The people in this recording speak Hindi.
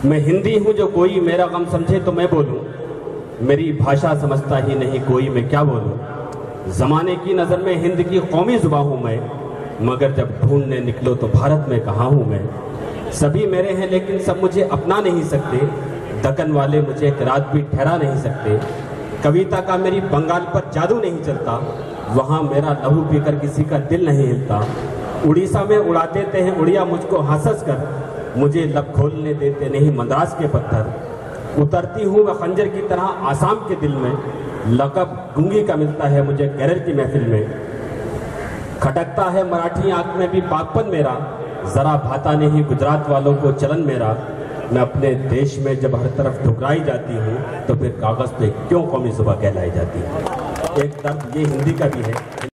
मैं हिंदी हूँ जो कोई मेरा गम समझे तो मैं बोलूँ, मेरी भाषा समझता ही नहीं कोई मैं क्या बोलूँ। जमाने की नज़र में हिंद की कौमी जुबां हूँ मैं, मगर जब ढूंढने निकलो तो भारत में कहाँ हूँ मैं। सभी मेरे हैं लेकिन सब मुझे अपना नहीं सकते, दक्कन वाले मुझे एक रात भी ठहरा नहीं सकते। कविता का मेरी बंगाल पर जादू नहीं चलता, वहाँ मेरा लहू पीकर किसी का दिल नहीं हिलता। उड़ीसा में उड़ा देते हैं उड़िया मुझको हंस कर, मुझे लब खोलने देते नहीं मद्रास के पत्थर। उतरती हूँ वह खंजर की तरह आसाम के दिल में, लक़ब गूंगी का मिलता है मुझे केरल की महफिल में। खटकता है मराठी आंख में भी पाकपन मेरा, जरा भाता नहीं गुजरात वालों को चलन मेरा। मैं अपने देश में जब हर तरफ ठुकराई जाती हूँ तो फिर कागज पे क्यों कौमी जुबां कहलाई जाती है। एक दर्द ये हिंदी का भी है।